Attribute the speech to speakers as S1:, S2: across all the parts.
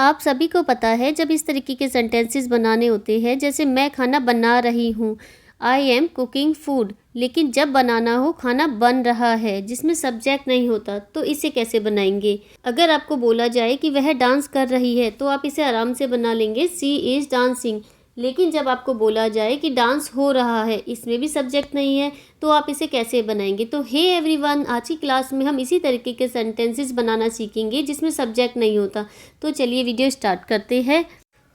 S1: आप सभी को पता है जब इस तरीके के सेंटेंसेस बनाने होते हैं, जैसे मैं खाना बना रही हूँ, आई एम कुकिंग फूड, लेकिन जब बनाना हो खाना बन रहा है जिसमें सब्जेक्ट नहीं होता, तो इसे कैसे बनाएंगे। अगर आपको बोला जाए कि वह डांस कर रही है तो आप इसे आराम से बना लेंगे, सी इज़ डांसिंग। लेकिन जब आपको बोला जाए कि डांस हो रहा है, इसमें भी सब्जेक्ट नहीं है, तो आप इसे कैसे बनाएंगे। तो हे एवरीवन, आज की क्लास में हम इसी तरीके के सेंटेंसेस बनाना सीखेंगे जिसमें सब्जेक्ट नहीं होता। तो चलिए वीडियो स्टार्ट करते हैं।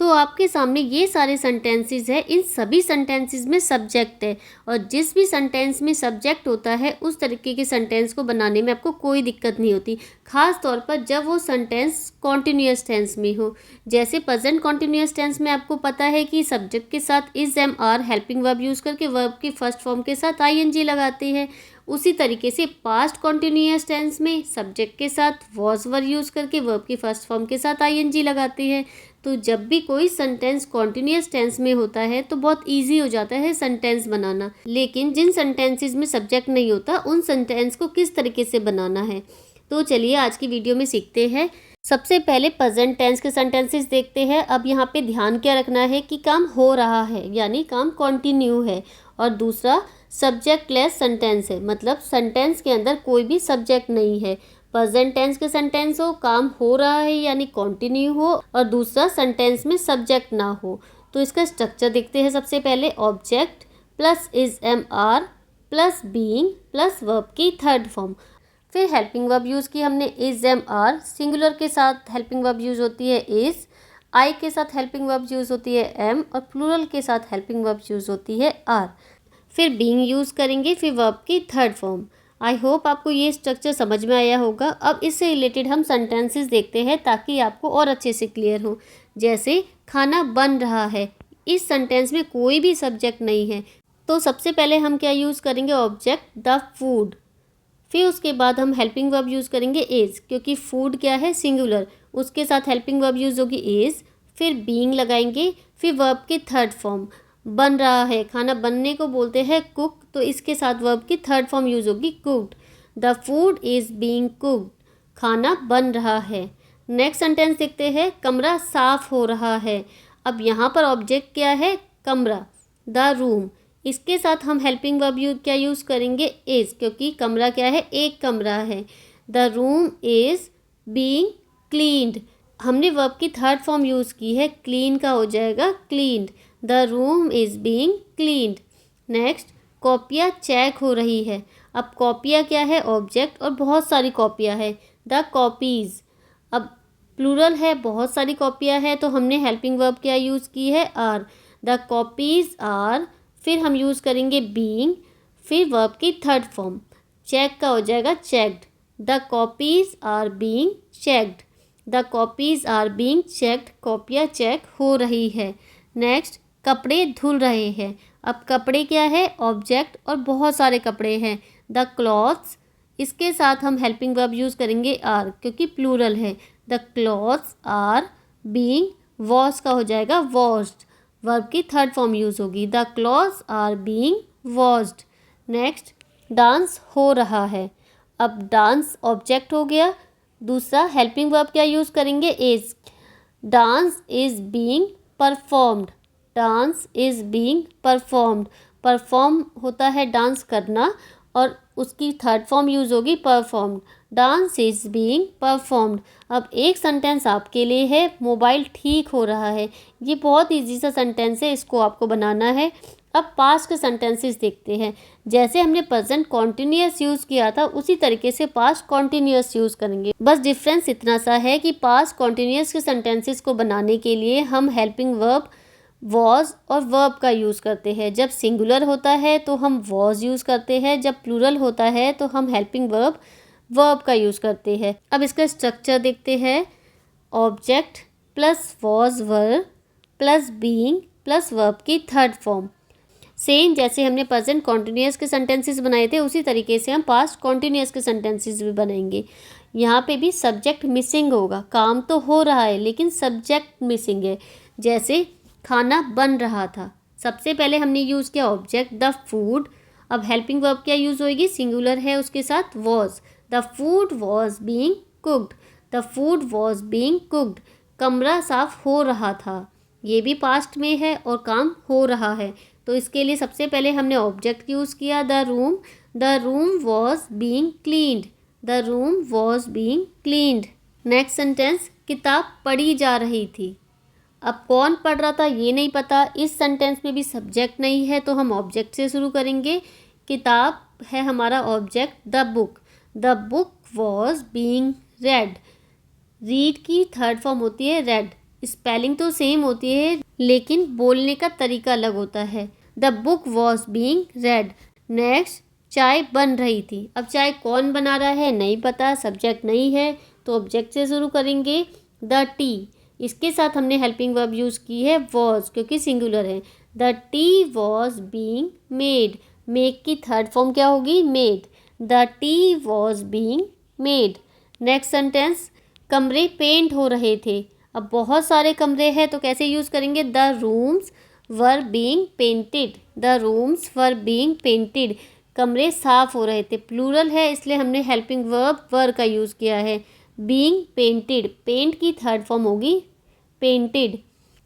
S1: तो आपके सामने ये सारे सेंटेंसेस है, इन सभी सेंटेंसेस में सब्जेक्ट है, और जिस भी सेंटेंस में सब्जेक्ट होता है उस तरीके के सेंटेंस को बनाने में आपको कोई दिक्कत नहीं होती, खास तौर पर जब वो सेंटेंस कॉन्टिन्यूअस टेंस में हो। जैसे प्रेजेंट कॉन्टिन्यूअस टेंस में आपको पता है कि सब्जेक्ट के साथ is am are helping verb use करके वर्ब की फर्स्ट फॉर्म के साथ आईएनजी लगाते हैं। उसी तरीके से पास्ट कॉन्टिन्यूअस टेंस में सब्जेक्ट के साथ वॉज वर्ब यूज़ करके वर्ब की फर्स्ट फॉर्म के साथ आईएनजी लगाते हैं। तो जब भी कोई सेंटेंस कॉन्टिन्यूअस टेंस में होता है तो बहुत इजी हो जाता है सेंटेंस बनाना। लेकिन जिन सेंटेंसेस में सब्जेक्ट नहीं होता उन सेंटेंस को किस तरीके से बनाना है, तो चलिए आज की वीडियो में सीखते हैं। सबसे पहले प्रेजेंट टेंस के सेंटेंसेस देखते हैं। अब यहाँ पे ध्यान क्या रखना है कि काम हो रहा है, यानी काम कंटिन्यू है। और दूसरा सब्जेक्ट लेस सेंटेंस है, मतलब सेंटेंस के अंदर कोई भी सब्जेक्ट नहीं है। प्रेजेंट टेंस के सेंटेंस हो, काम हो रहा है यानी कंटिन्यू हो, और दूसरा सेंटेंस में सब्जेक्ट ना हो। तो इसका स्ट्रक्चर देखते हैं। सबसे पहले object plus is am are plus being plus verb की थर्ड फॉर्म। फिर हेल्पिंग वर्ब यूज़ की हमने, इज एम आर, सिंगुलर के साथ हेल्पिंग वर्ब यूज़ होती है इज, आई के साथ हेल्पिंग वर्ब यूज़ होती है एम, और प्लूरल के साथ हेल्पिंग वर्ब यूज़ होती है आर। फिर बीइंग यूज़ करेंगे, फिर वर्ब की थर्ड फॉर्म। आई होप आपको ये स्ट्रक्चर समझ में आया होगा। अब इससे रिलेटेड हम सेंटेंसेस देखते हैं ताकि आपको और अच्छे से क्लियर हो। जैसे खाना बन रहा है, इस सेंटेंस में कोई भी सब्जेक्ट नहीं है, तो सबसे पहले हम क्या यूज़ करेंगे, ऑब्जेक्ट द फूड। फिर उसके बाद हम हेल्पिंग वर्ब यूज़ करेंगे इज़, क्योंकि फूड क्या है, सिंगुलर, उसके साथ हेल्पिंग वर्ब यूज़ होगी इज़। फिर बीइंग लगाएंगे, फिर वर्ब की थर्ड फॉर्म। बन रहा है, खाना बनने को बोलते हैं कुक, तो इसके साथ वर्ब की थर्ड फॉर्म यूज़ होगी cooked. The food is being cooked, खाना बन रहा है। नेक्स्ट सेंटेंस देखते हैं, कमरा साफ हो रहा है। अब यहाँ पर ऑब्जेक्ट क्या है, कमरा, द रूम। इसके साथ हम हेल्पिंग वर्ब क्या यूज़ करेंगे, इज़, क्योंकि कमरा क्या है, एक कमरा है। The room is being cleaned, हमने वर्ब की थर्ड फॉर्म यूज़ की है, क्लीन का हो जाएगा cleaned. The room is being cleaned. Next, कॉपियाँ चेक हो रही है। अब कॉपियाँ क्या है, ऑब्जेक्ट, और बहुत सारी कॉपियाँ है, द कॉपीज़। अब प्लूरल है, बहुत सारी कॉपियाँ है, तो हमने हेल्पिंग वर्ब क्या यूज़ की है, आर। द कॉपीज़ आर, फिर हम यूज़ करेंगे बीइंग, फिर वर्ब की थर्ड फॉर्म। चेक का हो जाएगा checked, the copies are being checked. The copies are being checked, कॉपियाँ चेक हो रही है। नेक्स्ट, कपड़े धुल रहे हैं। अब कपड़े क्या है, ऑब्जेक्ट, और बहुत सारे कपड़े हैं, द क्लॉथ्स। इसके साथ हम हेल्पिंग वर्ब यूज़ करेंगे आर, क्योंकि प्लूरल है। The clothes are being wash का हो जाएगा वॉश्ड, वर्ब की थर्ड फॉर्म यूज़ होगी, the clothes are being washed. Next, dance हो रहा है। अब डांस ऑब्जेक्ट हो गया, दूसरा हेल्पिंग वर्ब क्या यूज़ करेंगे, is. Dance is being performed, dance is being performed, perform होता है डांस करना, और उसकी थर्ड फॉर्म यूज़ होगी performed, dance is being performed. अब एक सेंटेंस आपके लिए है, मोबाइल ठीक हो रहा है। ये बहुत ईजी सा सेंटेंस है, इसको आपको बनाना है। अब पास्ट के सेंटेंसेस देखते हैं। जैसे हमने प्रेजेंट कॉन्टिन्यूअस यूज़ किया था, उसी तरीके से पास्ट कॉन्टिन्यूअस यूज़ करेंगे। बस डिफरेंस इतना सा है कि पास्ट कॉन्टिन्यूअस के सेंटेंसेस को बनाने के लिए हम हेल्पिंग वर्ब वॉज और वर्ब का यूज़ करते हैं। जब सिंगुलर होता है तो हम वॉज यूज़ करते हैं, जब प्लूरल होता है तो हम हेल्पिंग वर्ब का यूज़ करते हैं। अब इसका स्ट्रक्चर देखते हैं। Object plus was verb plus being plus verb की थर्ड फॉर्म। सेम जैसे हमने प्रेजेंट कॉन्टिन्यूअस के सेंटेंसेस बनाए थे, उसी तरीके से हम पास्ट कॉन्टिन्यूअस के सेंटेंसेस भी बनाएंगे। यहाँ पे भी सब्जेक्ट मिसिंग होगा, काम तो हो रहा है लेकिन सब्जेक्ट मिसिंग है। जैसे खाना बन रहा था, सबसे पहले हमने यूज़ किया ऑब्जेक्ट द फूड। अब हेल्पिंग वर्ब क्या यूज़ होएगी, सिंगुलर है, उसके साथ was. The food was being cooked, the food was being cooked, कमरा साफ हो रहा था, ये भी पास्ट में है और काम हो रहा है। तो इसके लिए सबसे पहले हमने ऑब्जेक्ट यूज़ किया the room was being cleaned, the room was being cleaned. Next sentence, किताब पढ़ी जा रही थी। अब कौन पढ़ रहा था ये नहीं पता, इस सेंटेंस में भी सब्जेक्ट नहीं है तो हम ऑब्जेक्ट से शुरू करेंगे। किताब है हमारा object, the book was being red. Read की थर्ड फॉर्म होती है रेड। स्पेलिंग तो सेम होती है लेकिन बोलने का तरीका अलग होता है। The book was being red. Next, चाय बन रही थी। अब चाय कौन बना रहा है नहीं पता, सब्जेक्ट नहीं है तो ऑब्जेक्ट से शुरू करेंगे। द टी, इसके साथ हमने हेल्पिंग वर्ब यूज़ की है वॉज क्योंकि सिंगुलर है। The T was being made. Make की थर्ड फॉर्म क्या होगी, made. The T was being made. Next sentence, कमरे पेंट हो रहे थे। अब बहुत सारे कमरे हैं तो कैसे यूज़ करेंगे, the rooms were being painted, the rooms were being painted. कमरे साफ हो रहे थे, प्लूरल है इसलिए हमने हेल्पिंग वर्ब वर का यूज़ किया है। बीइंग पेंटेड, पेंट की थर्ड फॉर्म होगी पेंटेड।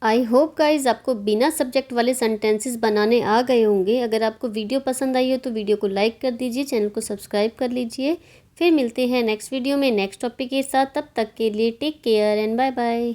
S1: आई होप गाइज आपको बिना सब्जेक्ट वाले सेंटेंसेस बनाने आ गए होंगे। अगर आपको वीडियो पसंद आई हो तो वीडियो को लाइक कर दीजिए, चैनल को सब्सक्राइब कर लीजिए। फिर मिलते हैं नेक्स्ट वीडियो में नेक्स्ट टॉपिक के साथ। तब तक के लिए take care and bye bye.